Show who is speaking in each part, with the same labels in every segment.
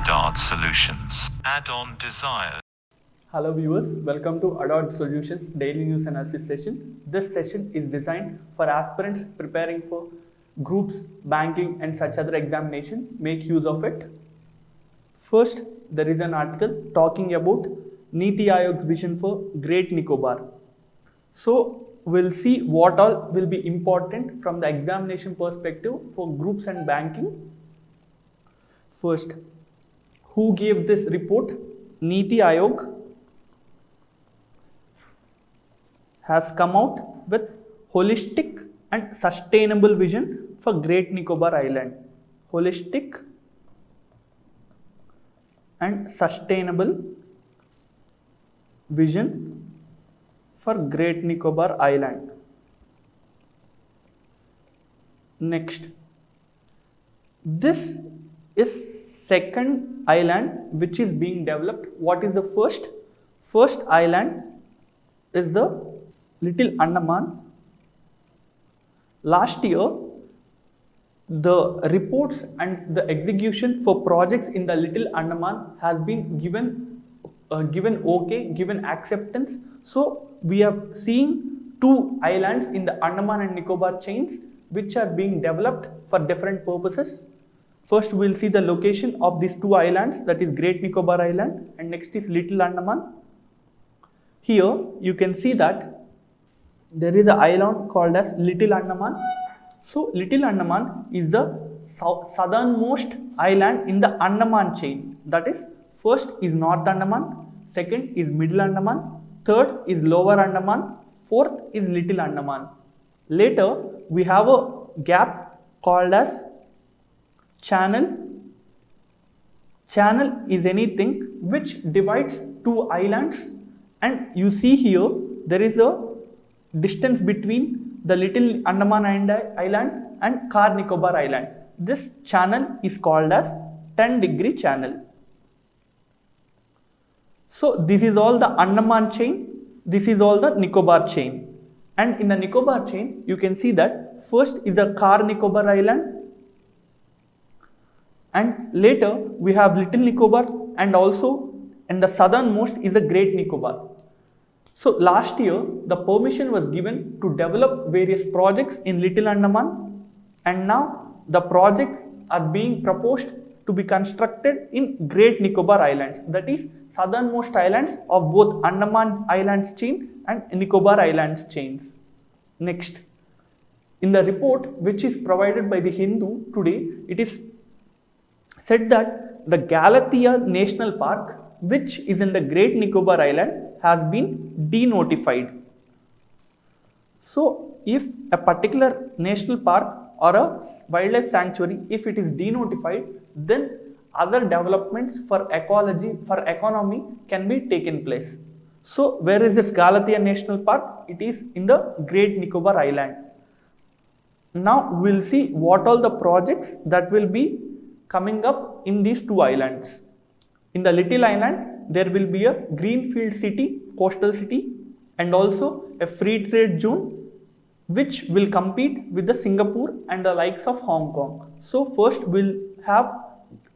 Speaker 1: Add-on Solutions. Add-on Desire.
Speaker 2: Hello viewers, welcome to Adopt Solutions Daily News Analysis session. This session is designed for aspirants preparing for groups, banking and such other examination. Make use of it. First, there is an article talking about Niti Aayog's vision for Great Nicobar. So, we'll see what all will be important from the examination perspective for groups and banking. First, who gave this report? Niti Aayog has come out with holistic and sustainable vision for Great Nicobar Island. Holistic and sustainable vision for Great Nicobar Island. Next, this is second island which is being developed. What is the first? First island is the Little Andaman. Last year, the reports and the execution for projects in the Little Andaman has been given acceptance. So we are seeing two islands in the Andaman and Nicobar chains which are being developed for different purposes. First, we will see the location of these two islands, that is Great Nicobar Island, and next is Little Andaman. Here you can see that there is an island called as Little Andaman. So Little Andaman is the southernmost island in the Andaman chain. That is, first is North Andaman, second is Middle Andaman, third is Lower Andaman, fourth is Little Andaman. Later we have a gap called as channel. Channel is anything which divides two islands, and you see here there is a distance between the Little Andaman Island and Car Nicobar Island. This channel is called as 10-degree channel. So this is all the Andaman chain, this is all the Nicobar chain. And in the Nicobar chain, you can see that first is the Car Nicobar Island, and later we have Little Nicobar, and also and the southernmost is the Great Nicobar. So last year, the permission was given to develop various projects in Little Andaman, and now the projects are being proposed to be constructed in Great Nicobar Islands, that is southernmost islands of both Andaman Islands chain and Nicobar Islands chains. Next, in the report which is provided by the Hindu today, it is said that the Galathea National Park, which is in the Great Nicobar Island, has been denotified. So if a particular national park or a wildlife sanctuary, if it is denotified, then other developments for ecology, for economy can be taken place. So where is this Galathea National Park? It is in the Great Nicobar Island. Now we will see what all the projects that will be coming up in these two islands. In the Little Island, there will be a greenfield city, coastal city, and also a free trade zone which will compete with the Singapore and the likes of Hong Kong. So first we'll have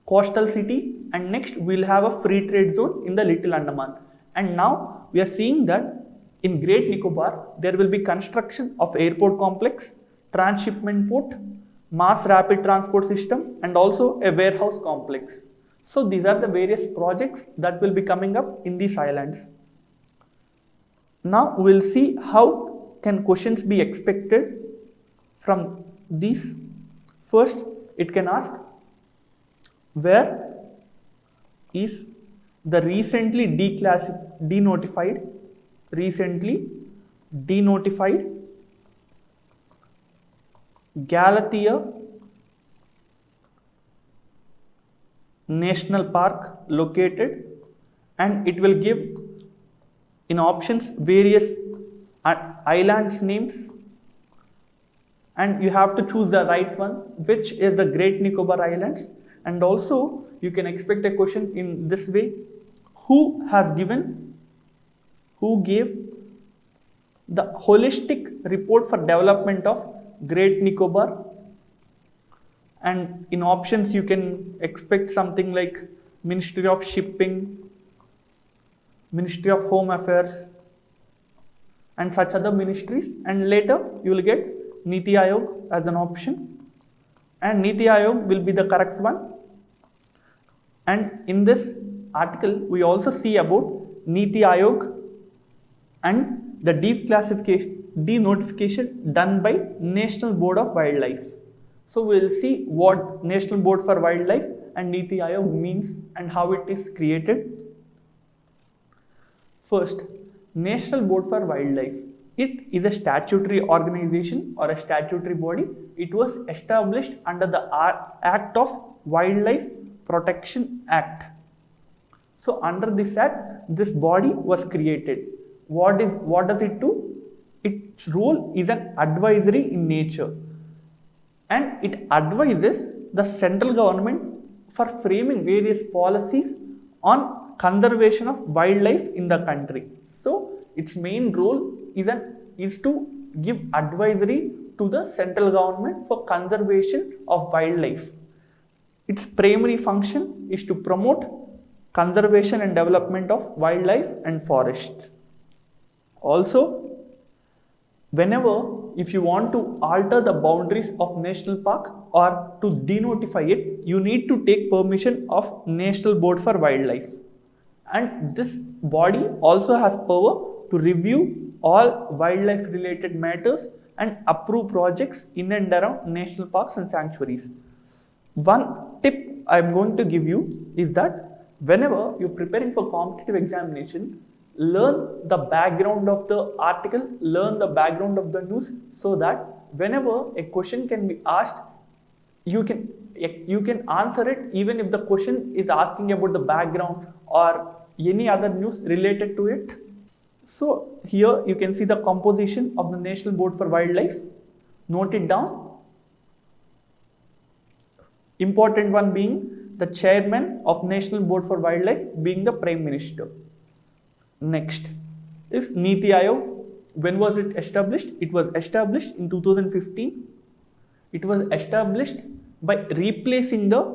Speaker 2: coastal city, and next we'll have a free trade zone in the Little Andaman. And now we are seeing that in Great Nicobar there will be construction of airport complex, transshipment port, mass rapid transport system, and also a warehouse complex. So these are the various projects that will be coming up in these islands. Now we will see how can questions be expected from these. First, it can ask, where is the recently denotified Galathea National Park located? And it will give in options various islands names, and you have to choose the right one, which is the Great Nicobar Islands. And also you can expect a question in this way: who gave the holistic report for development of Great Nicobar? And in options you can expect something like Ministry of Shipping, Ministry of Home Affairs, and such other ministries, and later you will get Niti Aayog as an option, and Niti Aayog will be the correct one. And in this article we also see about Niti Aayog and the denotification done by National Board of Wildlife. So we will see what National Board for Wildlife and Niti Aayog means and how it is created. First, National Board for Wildlife. It is a statutory organization or a statutory body. It was established under the Act of Wildlife Protection Act. So under this act, this body was created. What does it do? Its role is an advisory in nature, and it advises the central government for framing various policies on conservation of wildlife in the country. So its main role is to give advisory to the central government for conservation of wildlife. Its primary function is to promote conservation and development of wildlife and forests. Also, if you want to alter the boundaries of national park or to denotify it, you need to take permission of National Board for Wildlife. And this body also has power to review all wildlife related matters and approve projects in and around national parks and sanctuaries. One tip I am going to give you is that whenever you're preparing for competitive examination, learn the background of the article, learn the background of the news, so that whenever a question can be asked, you can answer it even if the question is asking about the background or any other news related to it. So here you can see the composition of the National Board for Wildlife. Note it down. Important one being the chairman of National Board for Wildlife being the Prime Minister. Next is Niti Aayog. When was it established? It was established in 2015. It was established by replacing the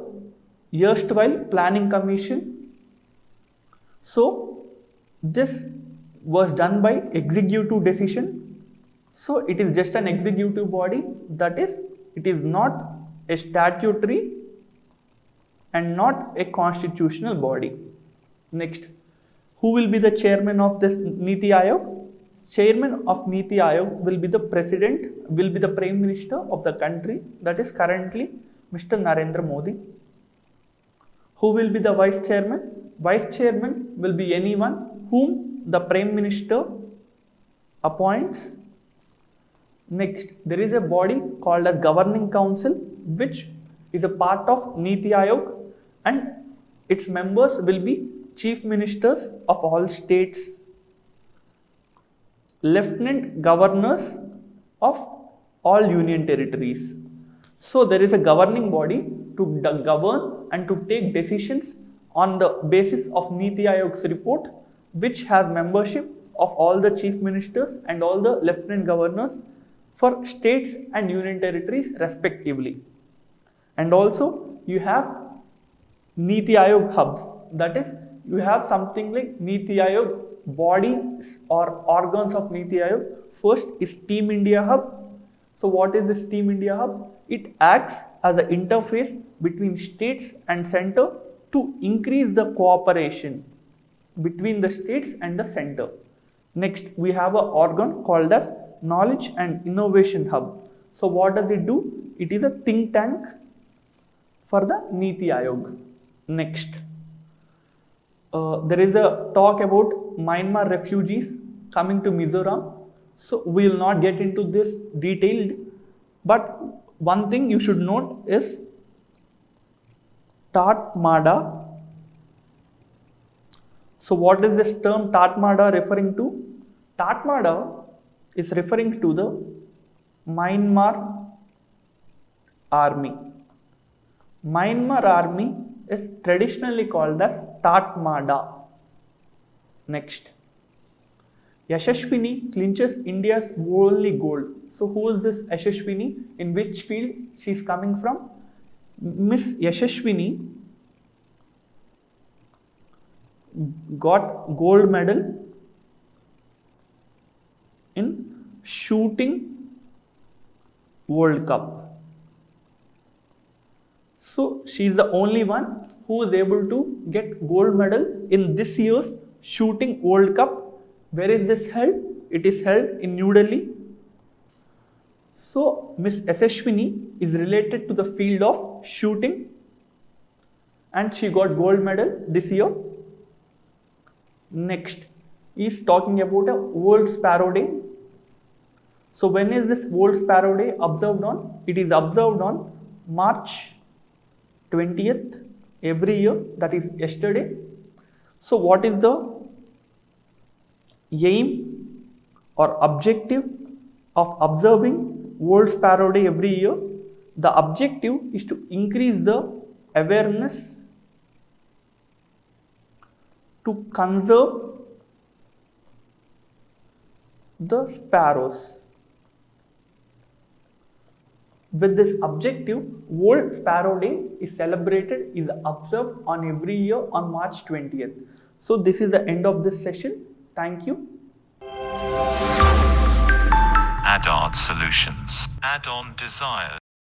Speaker 2: erstwhile Planning Commission. So this was done by executive decision. So it is just an executive body, that is, it is not a statutory and not a constitutional body. Next, who will be the chairman of this Niti Aayog? Chairman of Niti Aayog will be the president, will be the Prime Minister of the country, that is currently Mr. Narendra Modi. Who will be the vice chairman? Vice chairman will be anyone whom the Prime Minister appoints. Next, there is a body called as Governing Council, which is a part of Niti Aayog, and its members will be Chief Ministers of all states, Lieutenant Governors of all Union Territories. So there is a governing body to govern and to take decisions on the basis of Niti Aayog's report, which has membership of all the Chief Ministers and all the Lieutenant Governors for states and Union Territories respectively. And also you have Niti Aayog hubs, that is, you have something like Niti Aayog bodies or organs of Niti Aayog. First is Team India Hub. So what is this Team India Hub? It acts as an interface between states and center to increase the cooperation between the states and the center. Next, we have an organ called as Knowledge and Innovation Hub. So what does it do? It is a think tank for the Niti Aayog. Next, there is a talk about Myanmar refugees coming to Mizoram. So we will not get into this detailed, but one thing you should note is Tatmada. So what is this term Tatmada referring to? Tatmada is referring to the Myanmar army. Myanmar army is traditionally called as Tatmada. Next, Yashaswini clinches India's only gold. So who is this Yashaswini? In which field she is coming from? Miss Yashaswini got gold medal in shooting World Cup. So she is the only one who is able to get gold medal in this year's shooting World Cup. Where is this held? It is held in New Delhi. So Miss Yashaswini is related to the field of shooting and she got gold medal this year. Next is talking about a World Sparrow Day. So when is this World Sparrow Day observed on? It is observed on March 20th every year, that is yesterday. So what is the aim or objective of observing World Sparrow Day every year? The objective is to increase the awareness to conserve the sparrows. With this objective, World Sparrow Day is celebrated, is observed on every year on March 20th. So this is the end of this session. Thank you.
Speaker 1: Add-on solutions. Add-on desires.